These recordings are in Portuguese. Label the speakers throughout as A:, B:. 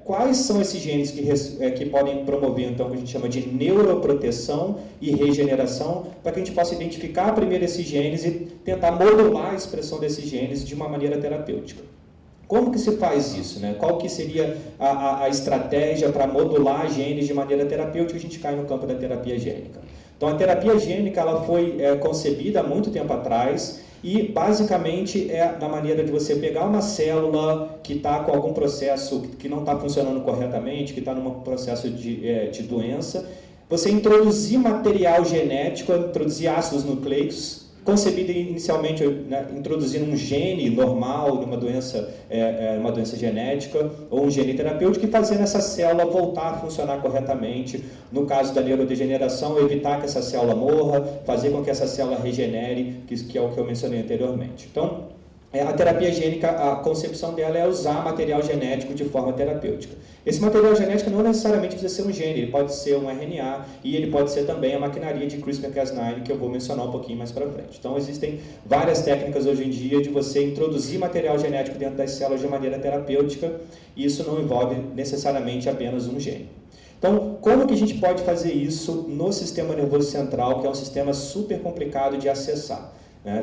A: quais são esses genes que podem promover, então, o que a gente chama de neuroproteção e regeneração, para que a gente possa identificar primeiro esses genes e tentar modular a expressão desses genes de uma maneira terapêutica. Como que se faz isso, né? Qual que seria a estratégia para modular genes de maneira terapêutica? A gente cai no campo da terapia gênica. Então, a terapia gênica ela foi concebida há muito tempo atrás e, basicamente, é na maneira de você pegar uma célula que está com algum processo que não está funcionando corretamente, que está num processo de doença, você introduzir material genético, introduzir ácidos nucleicos, concebida inicialmente, né, introduzindo um gene normal numa doença, uma doença genética ou um gene terapêutico e fazendo essa célula voltar a funcionar corretamente. No caso da neurodegeneração, evitar que essa célula morra, fazer com que essa célula regenere, que é o que eu mencionei anteriormente. Então, a terapia gênica, a concepção dela é usar material genético de forma terapêutica. Esse material genético não necessariamente precisa ser um gene, ele pode ser um RNA e ele pode ser também a maquinaria de CRISPR-Cas9, que eu vou mencionar um pouquinho mais para frente. Então, existem várias técnicas hoje em dia de você introduzir material genético dentro das células de maneira terapêutica e isso não envolve necessariamente apenas um gene. Então, como que a gente pode fazer isso no sistema nervoso central, que é um sistema super complicado de acessar?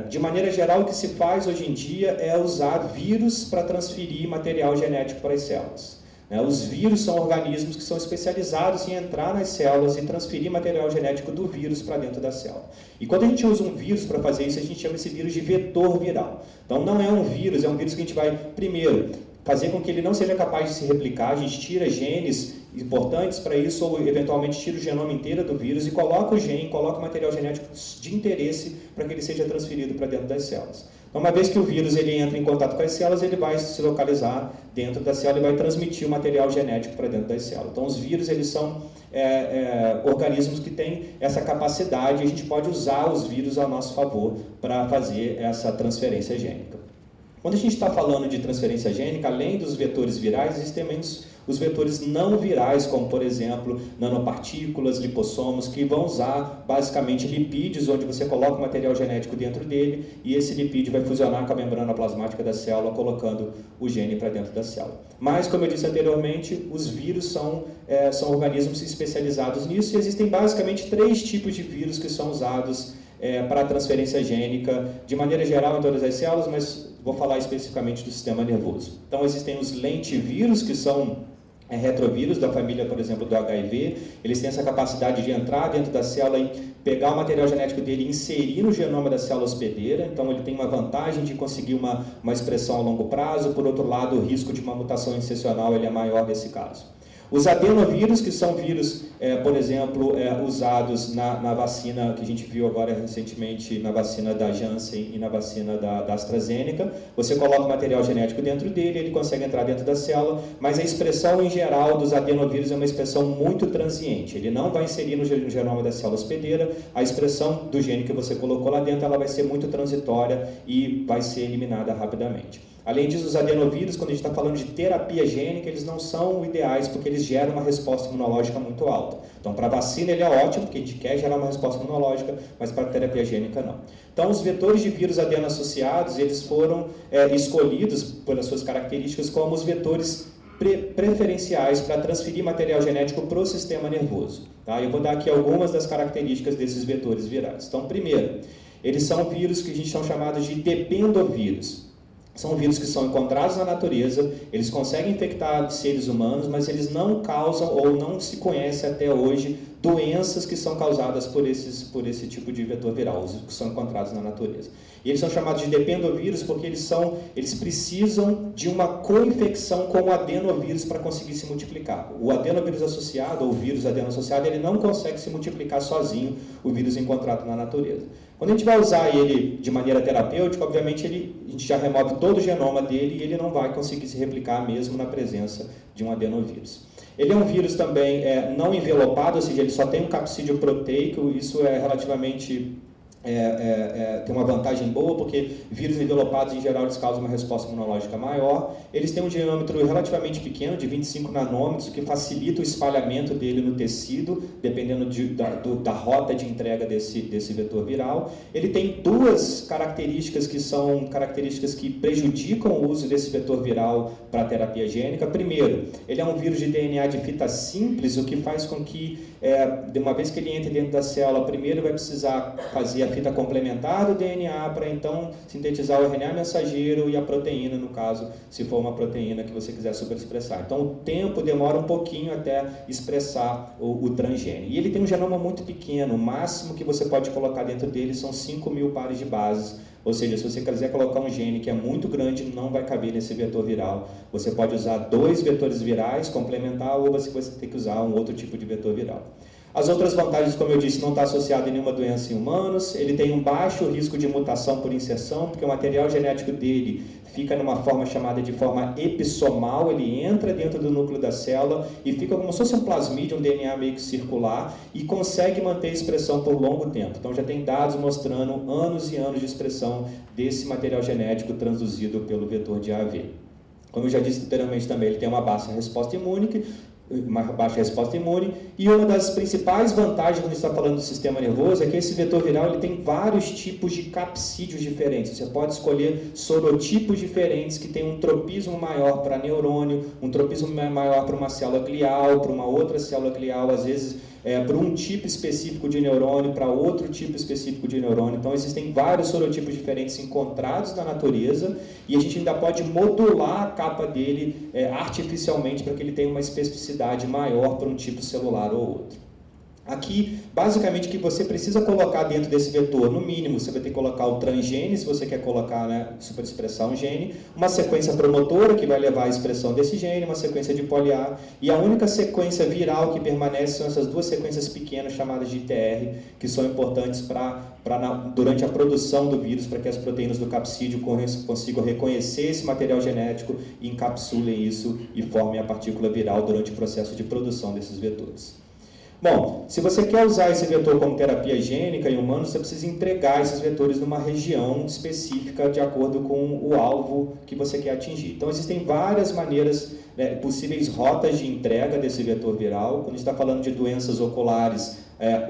A: De maneira geral, o que se faz hoje em dia é usar vírus para transferir material genético para as células. Os vírus são organismos que são especializados em entrar nas células e transferir material genético do vírus para dentro da célula. E quando a gente usa um vírus para fazer isso, a gente chama esse vírus de vetor viral. Então, não é um vírus, é um vírus que a gente vai, primeiro, fazer com que ele não seja capaz de se replicar, a gente tira genes importantes para isso, ou eventualmente tira o genoma inteiro do vírus e coloca o gene, coloca o material genético de interesse para que ele seja transferido para dentro das células. Então, uma vez que o vírus ele entra em contato com as células, ele vai se localizar dentro da célula e vai transmitir o material genético para dentro das células. Então, os vírus eles são organismos que têm essa capacidade e a gente pode usar os vírus a nosso favor para fazer essa transferência gênica. Quando a gente está falando de transferência gênica, além dos vetores virais, existem também os vetores não virais, como, por exemplo, nanopartículas, lipossomos, que vão usar, basicamente, lipídios, onde você coloca o material genético dentro dele e esse lipídio vai fusionar com a membrana plasmática da célula, colocando o gene para dentro da célula. Mas, como eu disse anteriormente, os vírus são organismos especializados nisso e existem, basicamente, 3 tipos de vírus que são usados para a transferência gênica, de maneira geral em todas as células, mas vou falar especificamente do sistema nervoso. Então, existem os lentivírus, que são retrovírus da família, por exemplo, do HIV. Eles têm essa capacidade de entrar dentro da célula e pegar o material genético dele e inserir no genoma da célula hospedeira. Então, ele tem uma vantagem de conseguir uma expressão a longo prazo. Por outro lado, o risco de uma mutação insercional ele é maior nesse caso. Os adenovírus, que são vírus, por exemplo, usados na vacina que a gente viu agora recentemente, na vacina da Janssen e na vacina da AstraZeneca. Você coloca o material genético dentro dele, ele consegue entrar dentro da célula, mas a expressão em geral dos adenovírus é uma expressão muito transiente. Ele não vai inserir no genoma da célula hospedeira, a expressão do gene que você colocou lá dentro ela vai ser muito transitória e vai ser eliminada rapidamente. Além disso, os adenovírus, quando a gente está falando de terapia gênica, eles não são ideais porque eles geram uma resposta imunológica muito alta. Então, para a vacina ele é ótimo, porque a gente quer gerar uma resposta imunológica, mas para a terapia gênica não. Então, os vetores de vírus adeno-associados, eles foram escolhidos pelas suas características como os vetores preferenciais para transferir material genético para o sistema nervoso. Tá? Eu vou dar aqui algumas das características desses vetores virais. Então, primeiro, eles são vírus que a gente chama chamados de dependovírus. São vírus que são encontrados na natureza, eles conseguem infectar seres humanos, mas eles não causam ou não se conhece até hoje doenças que são causadas por esse tipo de vetor viral, os que são encontrados na natureza. E eles são chamados de dependovírus porque eles precisam de uma co-infecção com o adenovírus para conseguir se multiplicar. O adenovírus associado, ou o vírus adeno-associado, ele não consegue se multiplicar sozinho, o vírus encontrado na natureza. Quando a gente vai usar ele de maneira terapêutica, obviamente a gente já remove todo o genoma dele e ele não vai conseguir se replicar mesmo na presença de um adenovírus. Ele é um vírus também não envelopado, ou seja, ele só tem um capsídeo proteico, isso é relativamente tem uma vantagem boa, porque vírus envelopados, em geral, eles causam uma resposta imunológica maior. Eles têm um diâmetro relativamente pequeno, de 25 nanômetros, o que facilita o espalhamento dele no tecido, dependendo da rota de entrega desse vetor viral. Ele tem duas características que são características que prejudicam o uso desse vetor viral para a terapia gênica. Primeiro, ele é um vírus de DNA de fita simples, o que faz com que, de uma vez que ele entre dentro da célula, primeiro vai precisar fazer a fita complementar do DNA para então sintetizar o RNA mensageiro e a proteína, no caso, se for uma proteína que você quiser superexpressar. Então, o tempo demora um pouquinho até expressar o transgênio. E ele tem um genoma muito pequeno, o máximo que você pode colocar dentro dele são 5.000 pares de bases. Ou seja, se você quiser colocar um gene que é muito grande, não vai caber nesse vetor viral. Você pode usar 2 vetores virais, complementar, ou você tem que usar um outro tipo de vetor viral. As outras vantagens, como eu disse, não está associado a nenhuma doença em humanos. Ele tem um baixo risco de mutação por inserção, porque o material genético dele fica numa forma chamada de forma epissomal, ele entra dentro do núcleo da célula e fica como se fosse um plasmídio, um DNA meio que circular, e consegue manter a expressão por longo tempo. Então já tem dados mostrando anos e anos de expressão desse material genético transduzido pelo vetor de AAV. Como eu já disse anteriormente também, ele tem uma baixa resposta imune, e uma das principais vantagens quando a gente está falando do sistema nervoso é que esse vetor viral ele tem vários tipos de capsídeos diferentes. Você pode escolher sorotipos diferentes que têm um tropismo maior para neurônio, um tropismo maior para uma célula glial, para uma outra célula glial, às vezes para um tipo específico de neurônio, para outro tipo específico de neurônio. Então, existem vários sorotipos diferentes encontrados na natureza e a gente ainda pode modular a capa dele artificialmente para que ele tenha uma especificidade maior para um tipo celular ou outro. Aqui, basicamente, o que você precisa colocar dentro desse vetor, no mínimo, você vai ter que colocar o transgene, se você quer colocar, superexpressar um gene, uma sequência promotora, que vai levar à expressão desse gene, uma sequência de poli-A, e a única sequência viral que permanece são essas duas sequências pequenas, chamadas de ITR, que são importantes durante a produção do vírus, para que as proteínas do capsídeo consigam reconhecer esse material genético, encapsulem isso e formem a partícula viral durante o processo de produção desses vetores. Bom, se você quer usar esse vetor como terapia gênica em humanos, você precisa entregar esses vetores numa região específica de acordo com o alvo que você quer atingir. Então, existem várias maneiras, possíveis rotas de entrega desse vetor viral. Quando a gente está falando de doenças oculares,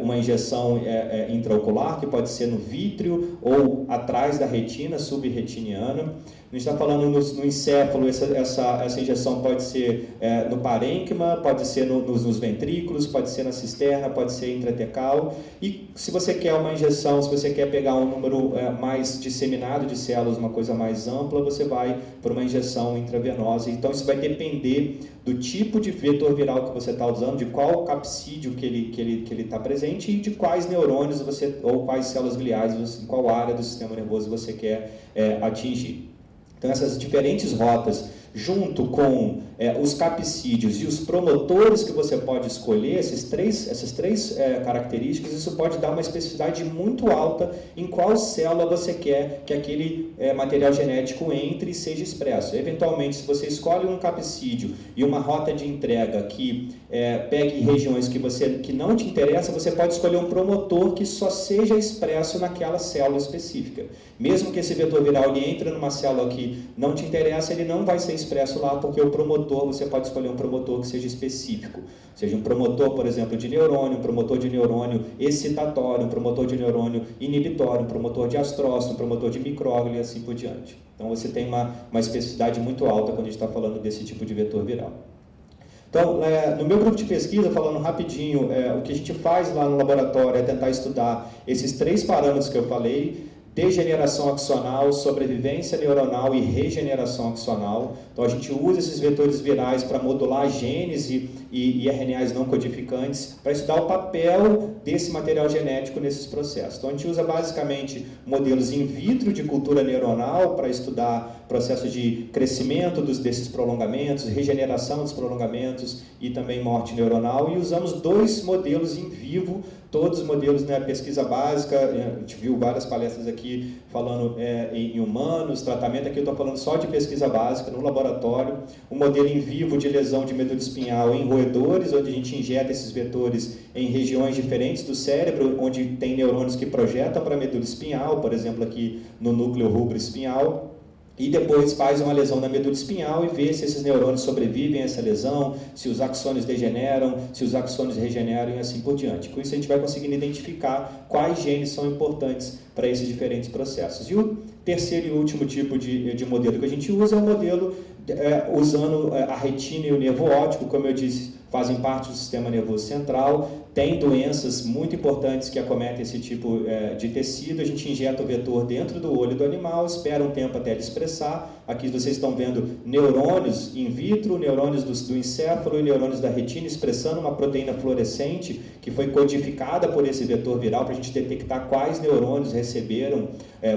A: uma injeção intraocular, que pode ser no vítreo ou atrás da retina, subretiniana. A gente está falando no encéfalo, essa injeção pode ser no parênquima, pode ser nos ventrículos, pode ser na cisterna, pode ser intratecal. E se você quer uma injeção, se você quer pegar um número mais disseminado de células, uma coisa mais ampla, você vai para uma injeção intravenosa. Então, isso vai depender do tipo de vetor viral que você está usando, de qual capsídeo que ele está presente e de quais neurônios ou quais células gliais, em qual área do sistema nervoso você quer atingir. Então, essas diferentes rotas, junto com os capsídeos e os promotores que você pode escolher, essas três características, isso pode dar uma especificidade muito alta em qual célula você quer que aquele material genético entre e seja expresso. Eventualmente, se você escolhe um capsídeo e uma rota de entrega que pegue regiões que não te interessam, você pode escolher um promotor que só seja expresso naquela célula específica. Mesmo que esse vetor viral ele entre numa célula que não te interessa, ele não vai ser expresso lá, porque o promotor, você pode escolher um promotor que seja específico. Seja um promotor, por exemplo, de neurônio, um promotor de neurônio excitatório, um promotor de neurônio inibitório, um promotor de astrócito, um promotor de micróglio e assim por diante. Então, você tem uma especificidade muito alta quando a gente está falando desse tipo de vetor viral. Então, no meu grupo de pesquisa, falando rapidinho, o que a gente faz lá no laboratório é tentar estudar esses 3 parâmetros que eu falei: degeneração axonal, sobrevivência neuronal e regeneração axonal. Então, a gente usa esses vetores virais para modular genes e RNAs não codificantes para estudar o papel desse material genético nesses processos. Então, a gente usa basicamente modelos in vitro de cultura neuronal para estudar processo de crescimento desses prolongamentos, regeneração dos prolongamentos e também morte neuronal. E usamos 2 modelos em vivo, todos os modelos, né, pesquisa básica, a gente viu várias palestras aqui falando em humanos, tratamento, aqui eu estou falando só de pesquisa básica no laboratório, um modelo em vivo de lesão de medula espinhal em roedores, onde a gente injeta esses vetores em regiões diferentes do cérebro, onde tem neurônios que projetam para a medula espinhal, por exemplo aqui no núcleo rubro espinhal, e depois faz uma lesão na medula espinhal e vê se esses neurônios sobrevivem a essa lesão, se os axônios degeneram, se os axônios regeneram e assim por diante. Com isso a gente vai conseguindo identificar quais genes são importantes para esses diferentes processos. E o terceiro e último tipo de modelo que a gente usa é o modelo usando a retina e o nervo óptico, como eu disse, fazem parte do sistema nervoso central, tem doenças muito importantes que acometem esse tipo de tecido, a gente injeta o vetor dentro do olho do animal, espera um tempo até ele expressar, aqui vocês estão vendo neurônios in vitro, neurônios do encéfalo e neurônios da retina expressando uma proteína fluorescente que foi codificada por esse vetor viral para a gente detectar quais neurônios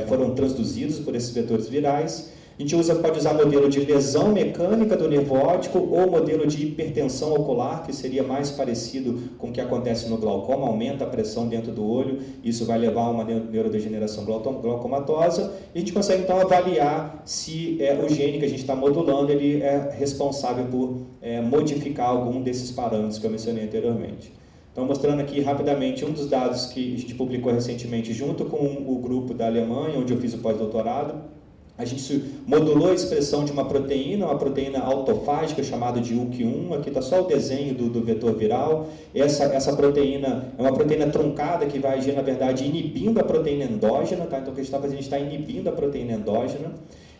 A: foram transduzidos por esses vetores virais. A gente pode usar modelo de lesão mecânica do nervo óptico ou modelo de hipertensão ocular, que seria mais parecido com o que acontece no glaucoma, aumenta a pressão dentro do olho, isso vai levar a uma neurodegeneração glaucomatosa, e a gente consegue então avaliar se o gene que a gente está modulando ele é responsável por modificar algum desses parâmetros que eu mencionei anteriormente. Então, mostrando aqui rapidamente um dos dados que a gente publicou recentemente junto com o grupo da Alemanha, onde eu fiz o pós-doutorado. A gente modulou a expressão de uma proteína autofágica chamada de UQ1, aqui está só o desenho do vetor viral. Essa proteína é uma proteína truncada que vai agir, na verdade, inibindo a proteína endógena, tá? Então o que a gente está fazendo, a gente está inibindo a proteína endógena.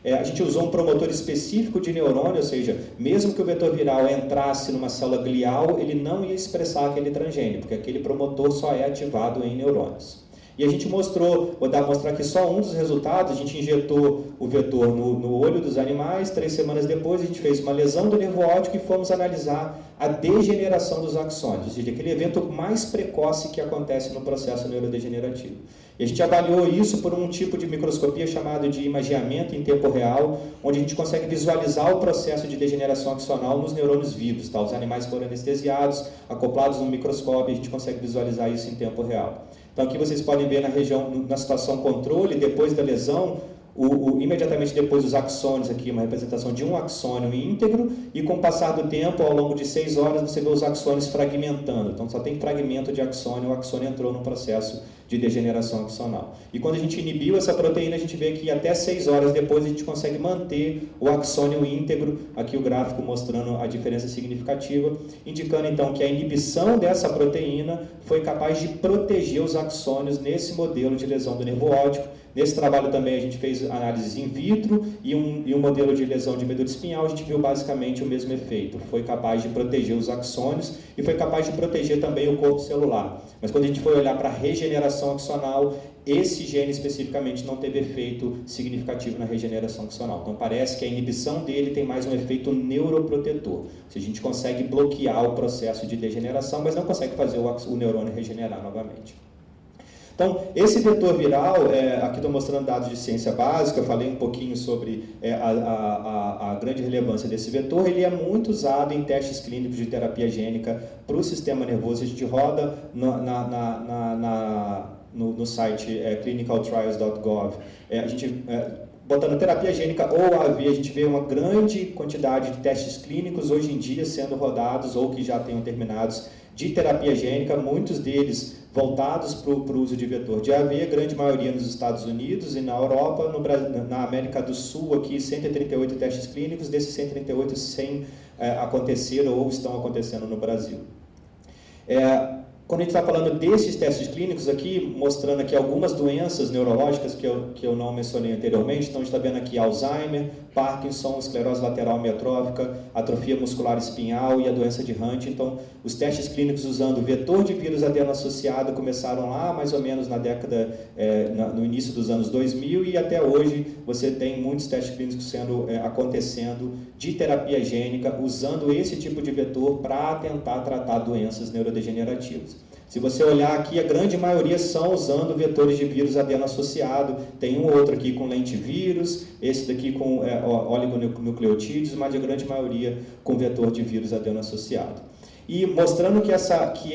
A: A gente usou um promotor específico de neurônio, ou seja, mesmo que o vetor viral entrasse numa célula glial, ele não ia expressar aquele transgênio, porque aquele promotor só é ativado em neurônios. E a gente mostrou, vou mostrar aqui só um dos resultados, a gente injetou o vetor no olho dos animais, 3 semanas depois a gente fez uma lesão do nervo óptico e fomos analisar a degeneração dos axônios, ou seja, aquele evento mais precoce que acontece no processo neurodegenerativo. E a gente avaliou isso por um tipo de microscopia chamado de imageamento em tempo real, onde a gente consegue visualizar o processo de degeneração axonal nos neurônios vivos. Tá? Os animais foram anestesiados, acoplados no microscópio, e a gente consegue visualizar isso em tempo real. Então aqui vocês podem ver na situação controle, depois da lesão, imediatamente depois dos axônios, aqui uma representação de um axônio íntegro, e com o passar do tempo, ao longo de 6 horas, você vê os axônios fragmentando. Então só tem fragmento de axônio, o axônio entrou no processo de degeneração axonal. E quando a gente inibiu essa proteína, a gente vê que até 6 horas depois a gente consegue manter o axônio íntegro, aqui o gráfico mostrando a diferença significativa, indicando então que a inibição dessa proteína foi capaz de proteger os axônios nesse modelo de lesão do nervo óptico. Nesse trabalho também a gente fez análises in vitro e um modelo de lesão de medula espinhal, a gente viu basicamente o mesmo efeito. Foi capaz de proteger os axônios e foi capaz de proteger também o corpo celular. Mas quando a gente foi olhar para a regeneração axonal, esse gene especificamente não teve efeito significativo na regeneração axonal. Então parece que a inibição dele tem mais um efeito neuroprotetor. Se a gente consegue bloquear o processo de degeneração, mas não consegue fazer o neurônio regenerar novamente. Então, esse vetor viral, aqui estou mostrando dados de ciência básica, eu falei um pouquinho sobre a grande relevância desse vetor, ele é muito usado em testes clínicos de terapia gênica para o sistema nervoso. A gente roda no site clinicaltrials.gov, a gente botando terapia gênica ou AV, a gente vê uma grande quantidade de testes clínicos hoje em dia sendo rodados ou que já tenham terminados de terapia gênica, muitos deles voltados para o uso de vetor de AV, a grande maioria nos Estados Unidos e na Europa, na América do Sul, aqui 138 testes clínicos, desses 138 sem acontecer ou estão acontecendo no Brasil. Quando a gente está falando desses testes clínicos aqui, mostrando aqui algumas doenças neurológicas que eu não mencionei anteriormente, então a gente está vendo aqui Alzheimer, Parkinson, esclerose lateral amiotrófica, atrofia muscular espinhal e a doença de Hunt. Então, os testes clínicos usando vetor de vírus adeno-associado começaram lá mais ou menos na década, no início dos anos 2000 e até hoje você tem muitos testes clínicos acontecendo de terapia gênica usando esse tipo de vetor para tentar tratar doenças neurodegenerativas. Se você olhar aqui, a grande maioria são usando vetores de vírus adeno associado. Tem um ou outro aqui com lentivírus, esse daqui com oligonucleotídeos, mas a grande maioria com vetor de vírus adeno associado. E mostrando que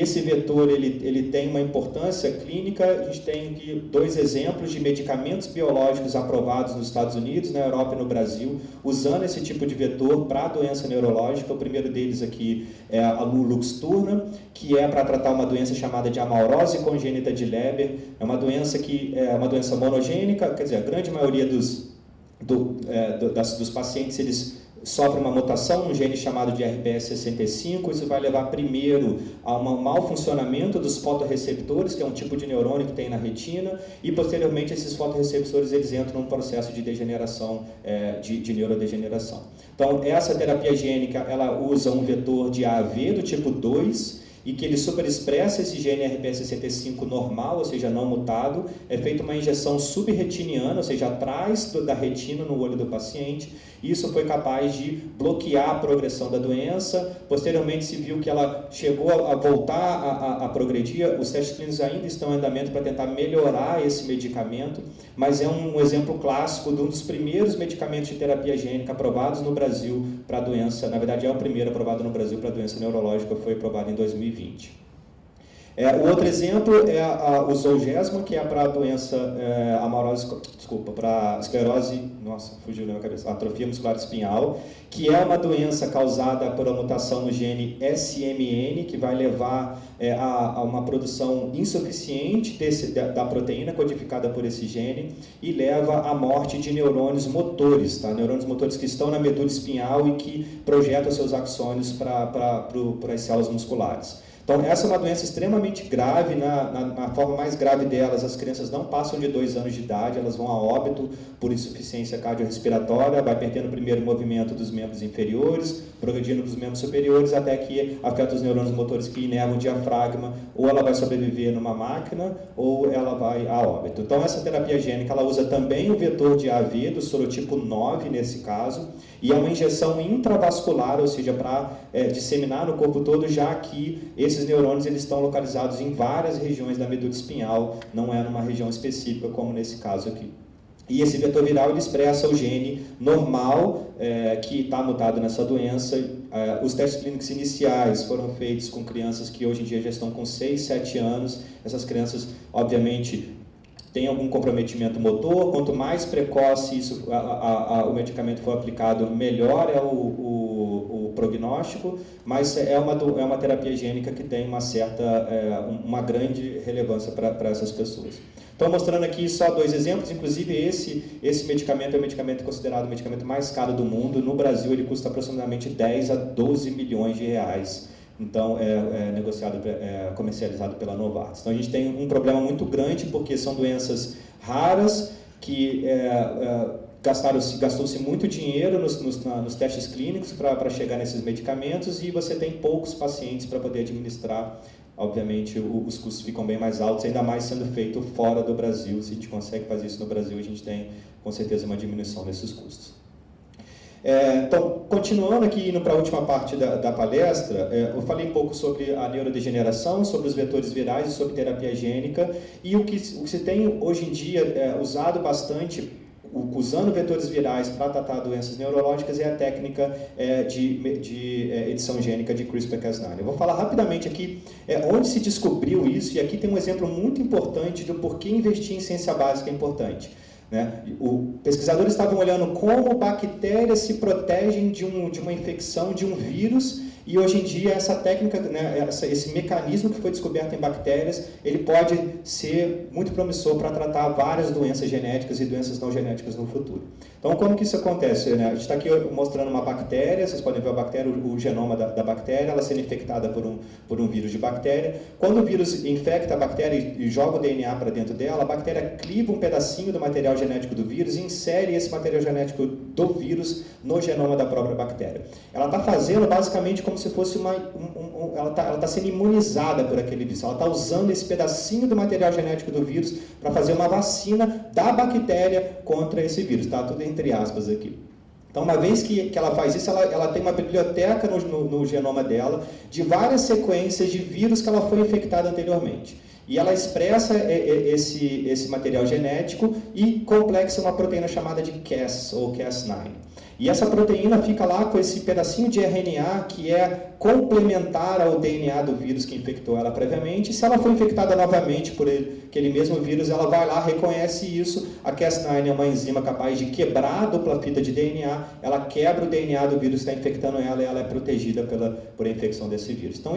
A: esse vetor ele tem uma importância clínica, a gente tem aqui 2 exemplos de medicamentos biológicos aprovados nos Estados Unidos, na Europa e no Brasil, usando esse tipo de vetor para doença neurológica. O primeiro deles aqui é a Luxturna, que é para tratar uma doença chamada de amaurose congênita de Leber. É uma doença que é uma doença monogênica, quer dizer, a grande maioria dos pacientes eles sofre uma mutação, um gene chamado de RBS65, isso vai levar primeiro a um mau funcionamento dos fotorreceptores, que é um tipo de neurônio que tem na retina, e posteriormente esses fotorreceptores eles entram num processo de degeneração, de neurodegeneração. Então, essa terapia gênica, ela usa um vetor de AAV do tipo 2, e que ele superexpressa esse gene RBS65 normal, ou seja, não mutado, é feita uma injeção subretiniana, ou seja, atrás da retina no olho do paciente. Isso foi capaz de bloquear a progressão da doença. Posteriormente se viu que ela chegou a voltar a progredir. Os testes clínicos ainda estão em andamento para tentar melhorar esse medicamento, mas é um exemplo clássico de um dos primeiros medicamentos de terapia gênica aprovados no Brasil para a doença. Na verdade, é o primeiro aprovado no Brasil para a doença neurológica, foi aprovado em 2020. O outro exemplo é o Zolgensma, que é para a doença para esclerose, fugiu na minha cabeça, atrofia muscular espinhal, que é uma doença causada por uma mutação no gene SMN, que vai levar a uma produção insuficiente da proteína codificada por esse gene e leva à morte de neurônios motores, tá? Neurônios motores que estão na medula espinhal e que projetam seus axônios para as células musculares. Então, essa é uma doença extremamente grave. Na forma mais grave delas, as crianças não passam de 2 anos de idade, elas vão a óbito por insuficiência cardiorrespiratória, vai perdendo o primeiro movimento dos membros inferiores, progredindo para os membros superiores, até que afeta os neurônios motores que inervam o diafragma, ou ela vai sobreviver numa máquina, ou ela vai a óbito. Então, essa terapia gênica, ela usa também o vetor de AAV, do sorotipo 9, nesse caso, e é uma injeção intravascular, ou seja, para disseminar no corpo todo, já que esses neurônios eles estão localizados em várias regiões da medula espinhal, não é numa região específica, como nesse caso aqui. E esse vetor viral ele expressa o gene normal que está mutado nessa doença. Os testes clínicos iniciais foram feitos com crianças que hoje em dia já estão com 6, 7 anos. Essas crianças, obviamente, tem algum comprometimento motor. Quanto mais precoce o medicamento for aplicado, melhor é o prognóstico, mas é uma terapia gênica que tem uma grande relevância para essas pessoas. Então, mostrando aqui só 2 exemplos, inclusive esse medicamento é o medicamento considerado o medicamento mais caro do mundo. No Brasil, ele custa aproximadamente 10 a 12 milhões de reais. Então, comercializado pela Novartis. Então, a gente tem um problema muito grande, porque são doenças raras, que gastou-se muito dinheiro nos testes clínicos para chegar nesses medicamentos, e você tem poucos pacientes para poder administrar. Obviamente, os custos ficam bem mais altos, ainda mais sendo feito fora do Brasil. Se a gente consegue fazer isso no Brasil, a gente tem, com certeza, uma diminuição desses custos. Então, continuando aqui, indo para a última parte da palestra, eu falei um pouco sobre a neurodegeneração, sobre os vetores virais e sobre terapia gênica, e o que se tem hoje em dia usado bastante, usando vetores virais para tratar doenças neurológicas, é a técnica de edição gênica de CRISPR-Cas9. Eu vou falar rapidamente aqui onde se descobriu isso, e aqui tem um exemplo muito importante do porquê investir em ciência básica é importante. Pesquisadores estavam olhando como bactérias se protegem de uma infecção, de um vírus, e hoje em dia essa técnica, esse mecanismo que foi descoberto em bactérias, ele pode ser muito promissor para tratar várias doenças genéticas e doenças não genéticas no futuro. Então, como que isso acontece? A gente está aqui mostrando uma bactéria, vocês podem ver a bactéria, o genoma da bactéria, ela sendo infectada por um vírus de bactéria. Quando o vírus infecta a bactéria e joga o DNA para dentro dela, a bactéria cliva um pedacinho do material genético do vírus e insere esse material genético do vírus no genoma da própria bactéria. Ela está fazendo basicamente como se fosse ela está sendo imunizada por aquele vírus. Ela está usando esse pedacinho do material genético do vírus para fazer uma vacina da bactéria contra esse vírus. Tá? Tudo entre aspas aqui. Então, uma vez que ela faz isso, ela tem uma biblioteca no genoma dela de várias sequências de vírus que ela foi infectada anteriormente. E ela expressa esse material genético e complexa uma proteína chamada de Cas, ou Cas9. E essa proteína fica lá com esse pedacinho de RNA que é complementar ao DNA do vírus que infectou ela previamente. E se ela for infectada novamente por aquele mesmo vírus, ela vai lá, reconhece isso. A Cas9 é uma enzima capaz de quebrar a dupla fita de DNA, ela quebra o DNA do vírus que está infectando ela e ela é protegida por a infecção desse vírus. Então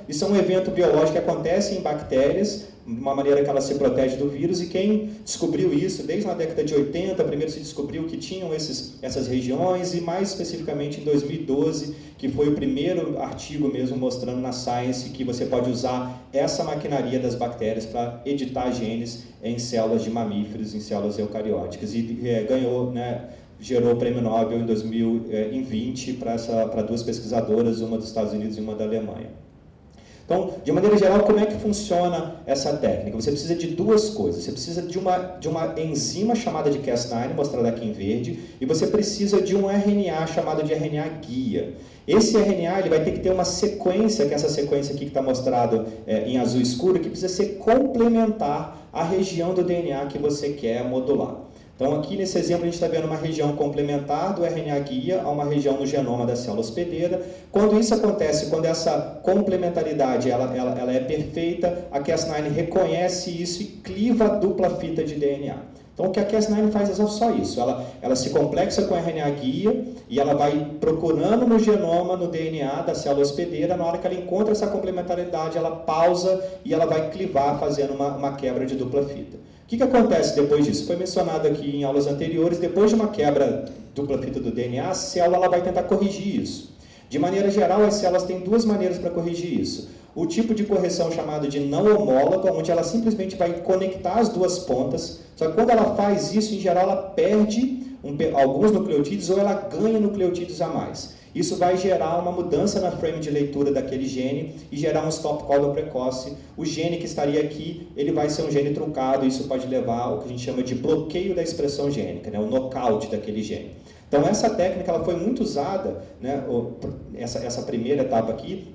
A: isso é um evento biológico que acontece em bactérias, de uma maneira que ela se protege do vírus, e quem descobriu isso, desde a década de 80, primeiro se descobriu que tinham essas regiões, e mais especificamente em 2012, que foi o primeiro artigo mesmo mostrando na Science que você pode usar essa maquinaria das bactérias para editar genes em células de mamíferos, em células eucarióticas, e ganhou, gerou o prêmio Nobel em 2020 para duas pesquisadoras, uma dos Estados Unidos e uma da Alemanha. Então, de maneira geral, como é que funciona essa técnica? Você precisa de duas coisas. Você precisa de uma enzima chamada de Cas9, mostrada aqui em verde, e você precisa de um RNA chamado de RNA guia. Esse RNA ele vai ter que ter uma sequência, que é essa sequência aqui que está mostrada em azul escuro, que precisa ser complementar à região do DNA que você quer modular. Então, aqui nesse exemplo, a gente está vendo uma região complementar do RNA guia a uma região no genoma da célula hospedeira. Quando isso acontece, quando essa complementaridade ela é perfeita, a Cas9 reconhece isso e cliva a dupla fita de DNA. Então, o que a Cas9 faz é só isso. Ela se complexa com o RNA guia e ela vai procurando no genoma, no DNA da célula hospedeira. Na hora que ela encontra essa complementaridade, ela pausa e ela vai clivar, fazendo uma quebra de dupla fita. O que acontece depois disso? Foi mencionado aqui em aulas anteriores, depois de uma quebra dupla fita do DNA, a célula ela vai tentar corrigir isso. De maneira geral, as células têm duas maneiras para corrigir isso. O tipo de correção chamado de não homóloga, onde ela simplesmente vai conectar as duas pontas, só que quando ela faz isso, em geral, ela perde alguns nucleotídeos ou ela ganha nucleotídeos a mais. Isso vai gerar uma mudança na frame de leitura daquele gene e gerar um stop codon precoce. O gene que estaria aqui, ele vai ser um gene truncado, e isso pode levar ao que a gente chama de bloqueio da expressão gênica, o knockout daquele gene. Então essa técnica ela foi muito usada, essa primeira etapa aqui,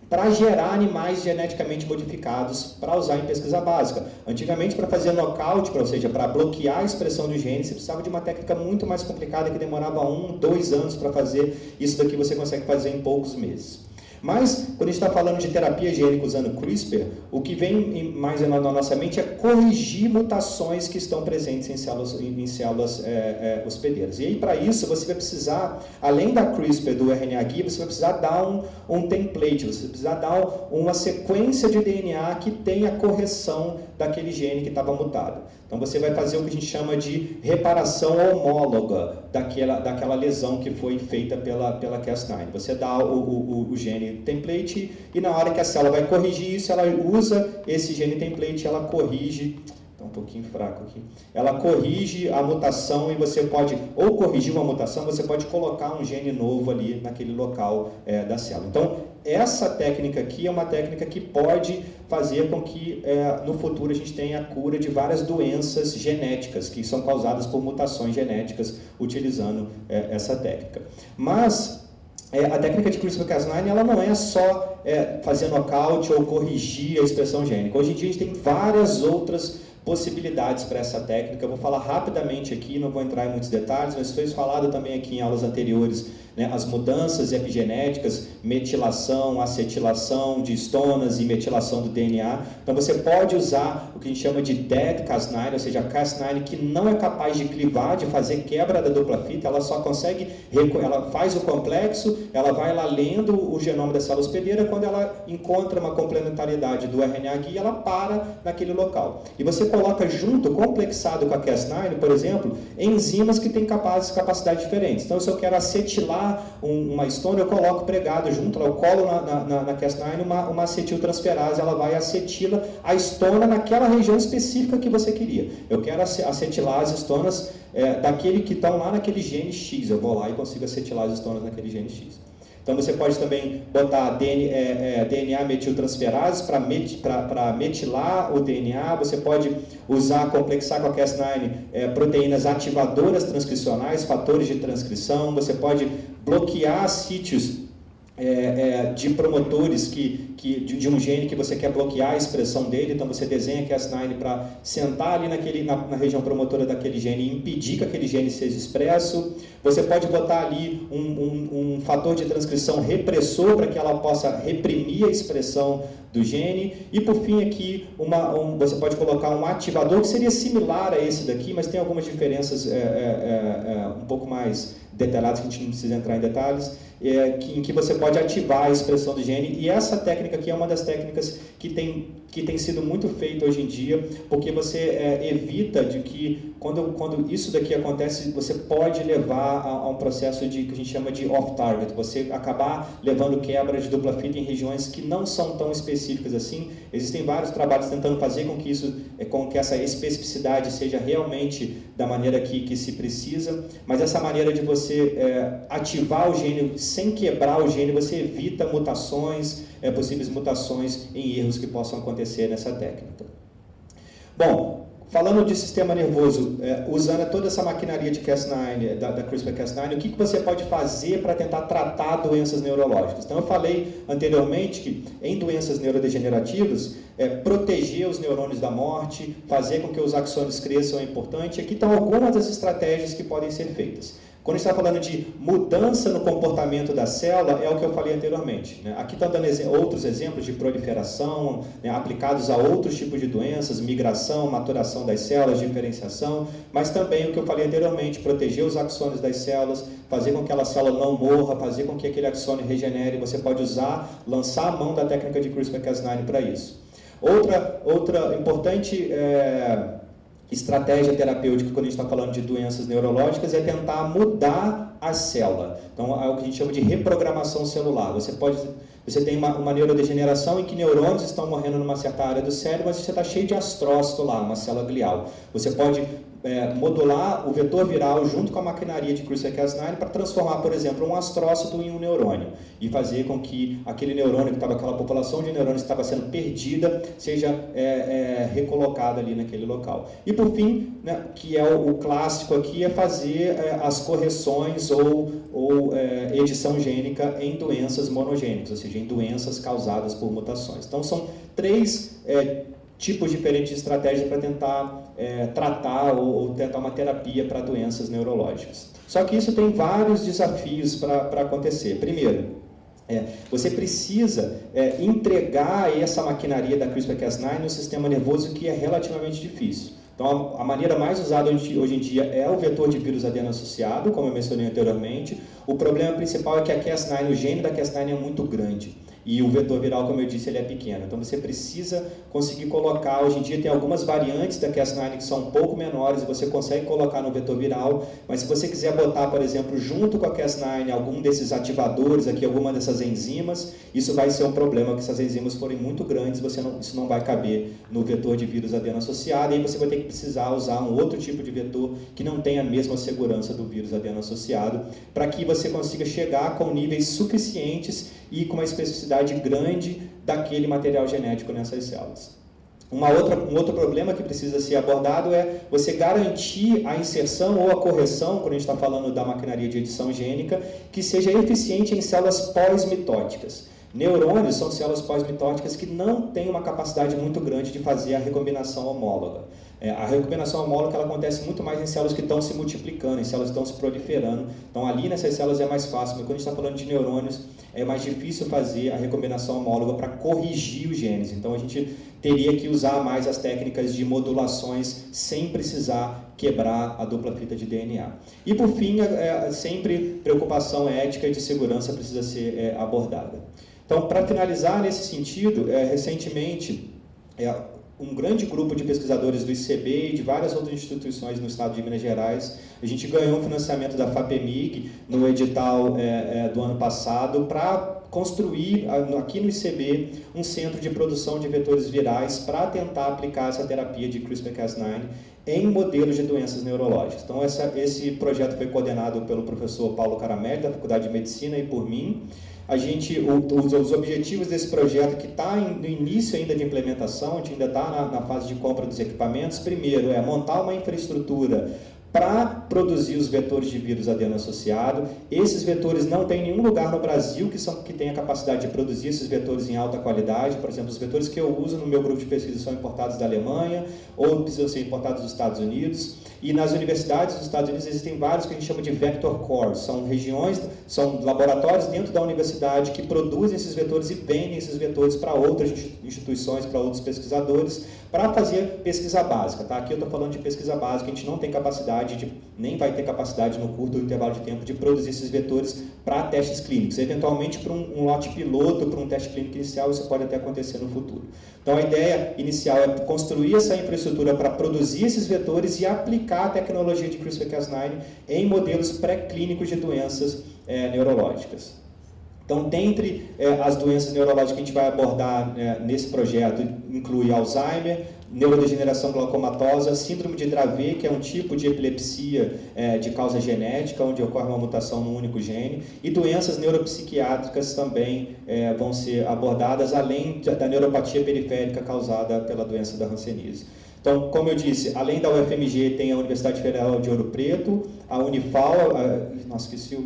A: para gerar animais geneticamente modificados para usar em pesquisa básica. Antigamente, para fazer knockout, ou seja, para bloquear a expressão do gene, você precisava de uma técnica muito mais complicada que demorava 1, 2 anos para fazer. Isso daqui você consegue fazer em poucos meses. Mas, quando a gente está falando de terapia gênica usando CRISPR, o que vem mais na nossa mente é corrigir mutações que estão presentes em células hospedeiras. E aí, para isso, você vai precisar, além da CRISPR do RNA guia, você vai precisar dar um template, você vai precisar dar uma sequência de DNA que tenha a correção daquele gene que estava mutado. Então, você vai fazer o que a gente chama de reparação homóloga daquela lesão que foi feita pela Cas9. Você dá o gene template e na hora que a célula vai corrigir isso, ela usa esse gene template, ela corrige, está um pouquinho fraco aqui, ela corrige a mutação e você pode, ou corrigir uma mutação, você pode colocar um gene novo ali naquele local da célula. Então, essa técnica aqui é uma técnica que pode fazer com que no futuro a gente tenha a cura de várias doenças genéticas que são causadas por mutações genéticas utilizando essa técnica. Mas a técnica de CRISPR-Cas9 ela não é só fazer knockout ou corrigir a expressão gênica. Hoje em dia a gente tem várias outras possibilidades para essa técnica. Eu vou falar rapidamente aqui, não vou entrar em muitos detalhes, mas foi falado também aqui em aulas anteriores, as mudanças epigenéticas, metilação, acetilação de histonas e metilação do DNA. Então você pode usar o que a gente chama de dead Cas9, ou seja, a Cas9 que não é capaz de clivar, de fazer quebra da dupla fita, ela só consegue, ela faz o complexo, ela vai lá lendo o genoma da célula hospedeira, quando ela encontra uma complementariedade do RNA guia, ela para naquele local. E você coloca junto, complexado com a Cas9, por exemplo, enzimas que têm capacidades diferentes. Então, se eu quero acetilar uma histona, eu coloco pregado junto, eu colo na Cas9 uma acetiltransferase, ela vai acetila a histona naquela região específica que você queria. Eu quero acetilar as histonas daquele que estão lá naquele gene X, eu vou lá e consigo acetilar as histonas naquele gene X. Então você pode também botar DNA metiltransferase para metilar o DNA, você pode complexar com a Cas9 proteínas ativadoras transcricionais, fatores de transcrição, você pode bloquear sítios de promotores de um gene que você quer bloquear a expressão dele, então você desenha Cas9 para sentar ali na região promotora daquele gene e impedir que aquele gene seja expresso. Você pode botar ali um fator de transcrição repressor para que ela possa reprimir a expressão do gene. E por fim aqui, você pode colocar um ativador que seria similar a esse daqui, mas tem algumas diferenças um pouco mais detalhadas, que a gente não precisa entrar em detalhes, em que você pode ativar a expressão do gene. E essa técnica aqui é uma das técnicas que tem sido muito feita hoje em dia, porque você evita de que, quando isso daqui acontece, você pode levar a um processo que a gente chama de off-target, você acabar levando quebra de dupla fita em regiões que não são tão específicas assim. Existem vários trabalhos tentando fazer com que essa especificidade seja realmente da maneira que se precisa, mas essa maneira de você ativar o gene sem quebrar o gene, você evita mutações, possíveis mutações em erros que possam acontecer nessa técnica. Bom, falando de sistema nervoso, usando toda essa maquinaria de Cas9, da CRISPR-Cas9, o que você pode fazer para tentar tratar doenças neurológicas? Então, eu falei anteriormente que em doenças neurodegenerativas, proteger os neurônios da morte, fazer com que os axônios cresçam é importante. Aqui estão algumas das estratégias que podem ser feitas. Quando a gente está falando de mudança no comportamento da célula, é o que eu falei anteriormente, né? Aqui estão dando outros exemplos de proliferação, né, aplicados a outros tipos de doenças, migração, maturação das células, diferenciação, mas também o que eu falei anteriormente, proteger os axônios das células, fazer com que aquela célula não morra, fazer com que aquele axônio regenere. Você pode lançar a mão da técnica de CRISPR-Cas9 para isso. Outra importante estratégia terapêutica, quando a gente está falando de doenças neurológicas, é tentar mudar a célula. Então, é o que a gente chama de reprogramação celular. Você tem uma neurodegeneração em que neurônios estão morrendo numa certa área do cérebro, mas você está cheio de astrócito lá, uma célula glial. Você pode modular o vetor viral junto com a maquinaria de CRISPR-Cas9 para transformar, por exemplo, um astrócito em um neurônio e fazer com que aquele neurônio, aquela população de neurônios que estava sendo perdida, seja recolocada ali naquele local. E por fim, né, que é o clássico aqui, é fazer as correções ou edição gênica em doenças monogênicas, ou seja, em doenças causadas por mutações. Então são 3 tipos diferentes de estratégias para tentar tratar ou tentar uma terapia para doenças neurológicas. Só que isso tem vários desafios para acontecer. Primeiro, você precisa entregar essa maquinaria da CRISPR-Cas9 no sistema nervoso, que é relativamente difícil. Então, a maneira mais usada hoje em dia é o vetor de vírus adeno-associado, como eu mencionei anteriormente. O problema principal é que o gene da Cas9 é muito grande. E o vetor viral, como eu disse, ele é pequeno. Então você precisa conseguir colocar, hoje em dia tem algumas variantes da Cas9 que são um pouco menores e você consegue colocar no vetor viral, mas se você quiser botar, por exemplo, junto com a Cas9 algum desses ativadores aqui, alguma dessas enzimas, isso vai ser um problema, porque se as enzimas forem muito grandes, isso não vai caber no vetor de vírus adeno-associado, e aí você vai ter que precisar usar um outro tipo de vetor que não tenha a mesma segurança do vírus adeno-associado, para que você consiga chegar com níveis suficientes e com uma especificidade grande daquele material genético nessas células. Um outro problema que precisa ser abordado é você garantir a inserção ou a correção, quando a gente está falando da maquinaria de edição gênica, que seja eficiente em células pós-mitóticas. Neurônios são células pós-mitóticas que não têm uma capacidade muito grande de fazer a recombinação homóloga. A recombinação homóloga ela acontece muito mais em células que estão se multiplicando, em células que estão se proliferando. Então, ali nessas células é mais fácil, mas quando a gente está falando de neurônios, é mais difícil fazer a recombinação homóloga para corrigir os genes. Então, a gente teria que usar mais as técnicas de modulações sem precisar quebrar a dupla fita de DNA. E, por fim, sempre preocupação ética e de segurança precisa ser abordada. Então, para finalizar nesse sentido, recentemente, um grande grupo de pesquisadores do ICB e de várias outras instituições no estado de Minas Gerais, a gente ganhou um financiamento da FAPEMIG no edital do ano passado para construir aqui no ICB um centro de produção de vetores virais para tentar aplicar essa terapia de CRISPR-Cas9 em modelos de doenças neurológicas. Então, esse projeto foi coordenado pelo professor Paulo Caramelli, da Faculdade de Medicina, e por mim. Os objetivos desse projeto, que está no início ainda de implementação, a gente ainda está na fase de compra dos equipamentos, primeiro é montar uma infraestrutura para produzir os vetores de vírus adeno associado. Esses vetores não tem nenhum lugar no Brasil que tenha a capacidade de produzir esses vetores em alta qualidade. Por exemplo, os vetores que eu uso no meu grupo de pesquisa são importados da Alemanha ou precisam ser importados dos Estados Unidos. E nas universidades dos Estados Unidos existem vários que a gente chama de vector cores. São regiões, são laboratórios dentro da universidade que produzem esses vetores e vendem esses vetores para outras instituições, para outros pesquisadores, para fazer pesquisa básica. Tá? Aqui eu estou falando de pesquisa básica, a gente não tem capacidade, nem vai ter capacidade no curto intervalo de tempo de produzir esses vetores para testes clínicos. Eventualmente, para um lote piloto, para um teste clínico inicial, isso pode até acontecer no futuro. Então, a ideia inicial é construir essa infraestrutura para produzir esses vetores e aplicar a tecnologia de CRISPR-Cas9 em modelos pré-clínicos de doenças neurológicas. Então, dentre as doenças neurológicas que a gente vai abordar nesse projeto, inclui Alzheimer, neurodegeneração glaucomatosa, síndrome de Dravet, que é um tipo de epilepsia de causa genética, onde ocorre uma mutação no único gene, e doenças neuropsiquiátricas também vão ser abordadas, além da neuropatia periférica causada pela doença da Hanseníase. Então, como eu disse, além da UFMG, tem a Universidade Federal de Ouro Preto, a Unifal, nossa, esqueci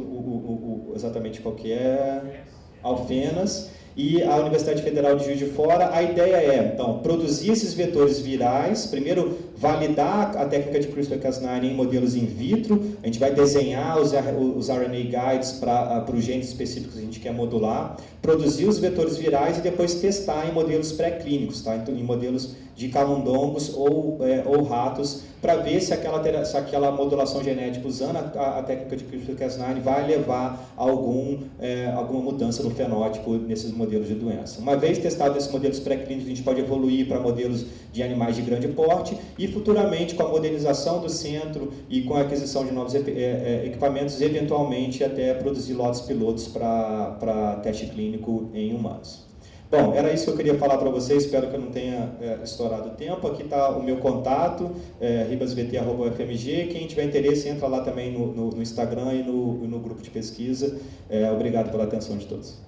A: exatamente qual que é, Alfenas, e a Universidade Federal de Juiz de Fora. A ideia é, então, produzir esses vetores virais, primeiro validar a técnica de CRISPR-Cas9 em modelos in vitro, a gente vai desenhar os RNA guides para os genes específicos que a gente quer modular, produzir os vetores virais e depois testar em modelos pré-clínicos, tá? Então, em modelos de camundongos ou ratos, para ver se aquela modulação genética usando a técnica de CRISPR-Cas9 vai levar a alguma mudança no fenótipo nesses modelos de doença. Uma vez testados esses modelos pré-clínicos, a gente pode evoluir para modelos de animais de grande porte e futuramente, com a modernização do centro e com a aquisição de novos equipamentos, eventualmente até produzir lotes pilotos para teste clínico em humanos. Bom, era isso que eu queria falar para vocês, espero que eu não tenha estourado o tempo. Aqui está o meu contato, ribasvt@ufmg. Quem tiver interesse, entra lá também no Instagram e no grupo de pesquisa. Obrigado pela atenção de todos.